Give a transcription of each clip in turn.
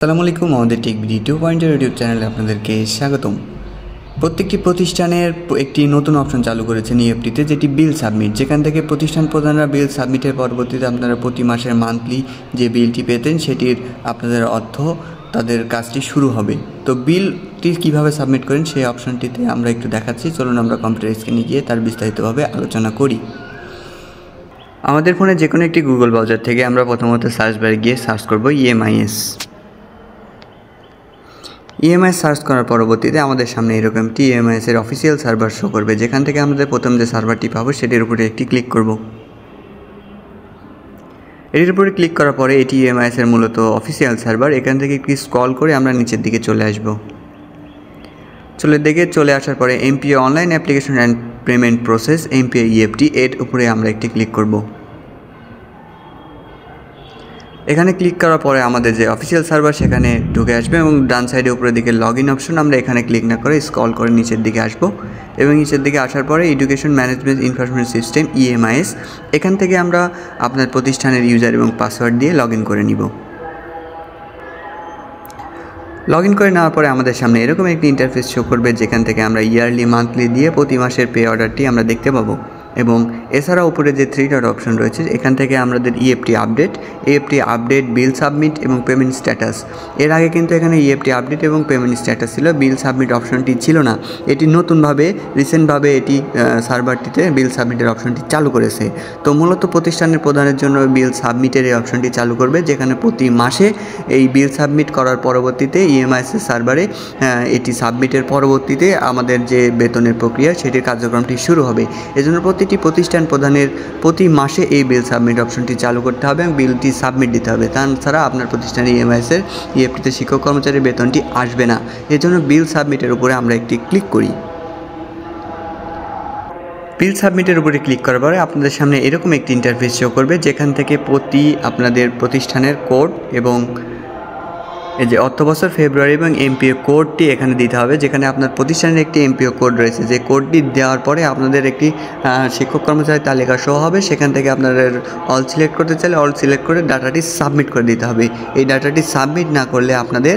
আসসালামু আলাইকুম। আমাদের টেকবিডি 2.0 ইউটিউব চ্যানেলে আপনাদেরকে স্বাগতম। প্রত্যেকটি প্রতিষ্ঠানের একটি নতুন অপশন চালু করেছেন ইএফটিতে, যেটি বিল সাবমিট, যেখান থেকে প্রতিষ্ঠান প্রধানরা বিল সাবমিটের পরবর্তীতে আপনারা প্রতি মাসের মান্থলি যে বিলটি পেতেন সেটির আপনাদের অর্থ তাদের কাজটি শুরু হবে। তো বিলটি কীভাবে সাবমিট করেন সেই অপশনটিতে আমরা একটু দেখাচ্ছি। চলুন আমরা কম্পিউটার স্ক্রিনে গিয়ে তার বিস্তারিতভাবে আলোচনা করি। আমাদের ফোনে যে কোনো একটি গুগল ব্রাউজার থেকে আমরা প্রথমত সার্চ বারে গিয়ে সার্চ করব ইএমআইএস। ইএমআই সার্চ করার পরবর্তীতে আমাদের সামনে এরকম একটি ইএমআইএসের অফিসিয়াল সার্ভার শো করবে, যেখান থেকে আমাদের প্রথম যে সার্ভারটি পাবো সেটির উপরে একটি ক্লিক করব। এটির উপরে ক্লিক করার পরে এটি ইএমআইএসের মূলত অফিসিয়াল সার্ভার। এখান থেকে একটি স্ক্রল করে আমরা নিচের দিকে চলে আসব। চলে আসার পরে MPA online application and payment process MPA EFT এর উপরে আমরা একটি ক্লিক করব। এখানে ক্লিক করার পরে আমাদের যে অফিসিয়াল সার্ভার সেখানে ঢুকে আসবে এবং ডান সাইডে উপরের দিকে লগ ইন অপশন, আমরা এখানে ক্লিক না করে স্ক্রল করে নিচের দিকে আসব এবং নিচের দিকে আসার পরে education management information system EMIS, এখান থেকে আমরা আপনার প্রতিষ্ঠানের ইউজার এবং পাসওয়ার্ড দিয়ে লগ ইন করে নিব। লগ ইন করে নেওয়ার পরে আমাদের সামনে এরকম একটি ইন্টারফেস শো করবে, যেখান থেকে আমরা ইয়ারলি মান্থলি দিয়ে প্রতি মাসের পে অর্ডারটি আমরা দেখতে পাবো এবং এছাড়া উপরে যে 3 ডট অপশন রয়েছে এখান থেকে আমাদের ইএফটি আপডেট, বিল সাবমিট এবং পেমেন্ট স্ট্যাটাস। এর আগে কিন্তু এখানে ইএফটি আপডেট এবং পেমেন্ট স্ট্যাটাস ছিল, বিল সাবমিট অপশনটি ছিল না। এটি নতুনভাবে রিসেন্টভাবে এটি সার্ভারটিতে বিল সাবমিটের অপশনটি চালু করেছে। তো মূলত প্রতিষ্ঠানের প্রধানের জন্য বিল সাবমিটের এই অপশনটি চালু করবে, যেখানে প্রতি মাসে এই বিল সাবমিট করার পরবর্তীতে ইএমআইএসের সার্ভারে এটি সাবমিটের পরবর্তীতে আমাদের যে বেতনের প্রক্রিয়া সেটির কার্যক্রমটি শুরু হবে। এজন্য প্রতিটি প্রতিষ্ঠান প্রধানের প্রতি মাসে এই বিল সাবমিট অপশনটি চালু করতে হবে এবং বিলটি সাবমিট দিতে হবে। তাছাড়া আপনার প্রতিষ্ঠানের ইএমআইএসের ইএফটিতে শিক্ষক কর্মচারীর বেতনটি আসবে না। এজন্য বিল সাবমিটের উপরে আমরা একটি ক্লিক করি। বিল সাবমিটের উপরে ক্লিক করার পরে আপনাদের সামনে এরকম একটি ইন্টারফেস শো করবে, যেখান থেকে আপনাদের প্রতিষ্ঠানের কোড এবং এই যে অর্থবছর ফেব্রুয়ারি এবং এমপিও কোডটি এখানে দিতে হবে, যেখানে আপনার প্রতিষ্ঠানের একটি এমপিও কোড রয়েছে। যে কোডটি দেওয়ার পরে আপনাদের একটি শিক্ষক কর্মচারী তালিকা শো হবে। সেখান থেকে আপনাদের অল সিলেক্ট করতে চাইলে অল সিলেক্ট করে ডাটাটি সাবমিট করে দিতে হবে। এই ডাটাটি সাবমিট না করলে আপনাদের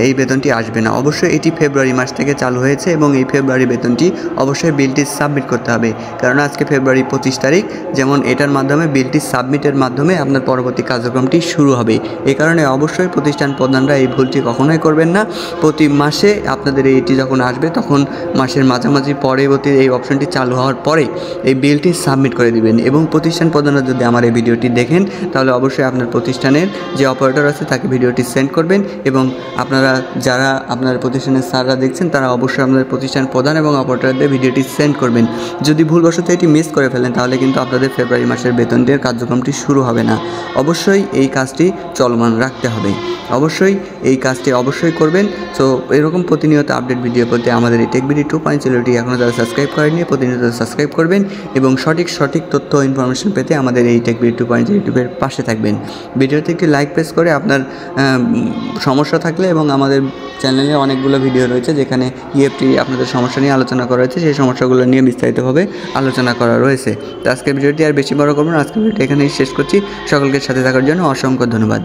এই বেতনটি আসবে না। অবশ্যই এটি ফেব্রুয়ারি মাস থেকে চালু হয়েছে এবং এই ফেব্রুয়ারি বেতনটি অবশ্যই বিলটি সাবমিট করতে হবে, কারণ আজকে ফেব্রুয়ারি 25 তারিখ। যেমন এটার মাধ্যমে বিলটি সাবমিটের মাধ্যমে আপনার পরবর্তী কার্যক্রমটি শুরু হবে। এই কারণে অবশ্যই প্রতিষ্ঠান প্রধান এই ভুলটি কখনোই করবেন না। প্রতি মাসে আপনাদের এইটি যখন আসবে তখন মাসের মাঝামাঝি পরবর্তী এই অপশনটি চালু হওয়ার পরে এই বিলটি সাবমিট করে দিবেন। এবং প্রতিষ্ঠান প্রধানরা যদি আমার এই ভিডিওটি দেখেন তাহলে অবশ্যই আপনার প্রতিষ্ঠানের যে অপারেটর আছে তাকে ভিডিওটি সেন্ড করবেন এবং আপনারা যারা আপনার প্রতিষ্ঠানের স্যাররা দেখছেন তারা অবশ্যই আপনাদের প্রতিষ্ঠান প্রধান এবং অপারেটরদের ভিডিওটি সেন্ড করবেন। যদি ভুলবশত এটি মিস করে ফেলেন তাহলে কিন্তু আপনাদের ফেব্রুয়ারি মাসের বেতনের কার্যক্রমটি শুরু হবে না। অবশ্যই এই কাজটি চলমান রাখতে হবে, অবশ্যই এই কাজটি অবশ্যই করবেন। তো এরকম প্রতিনিয়ত আপডেট ভিডিও পেতে আমাদের এই টেকবিডি 2.0টি এখনও যারা সাবস্ক্রাইব করেননি প্রতিনিয়ত সাবস্ক্রাইব করবেন এবং সঠিক তথ্য ইনফরমেশন পেতে আমাদের এই টেকবিডি 2.0 ইউটিউবের পাশে থাকবেন। ভিডিওতে একটি লাইক প্রেস করে আপনার সমস্যা থাকলে, এবং আমাদের চ্যানেলে অনেকগুলো ভিডিও রয়েছে যেখানে ইএফটি আপনাদের সমস্যা নিয়ে আলোচনা করা হয়েছে, সেই সমস্যাগুলো নিয়ে বিস্তারিতভাবে আলোচনা করা রয়েছে। তো আজকের ভিডিওটি আর বেশি বড় করব না, আজকের ভিডিওটি এখানেই শেষ করছি। সকলকে সাথে থাকার জন্য অসংখ্য ধন্যবাদ।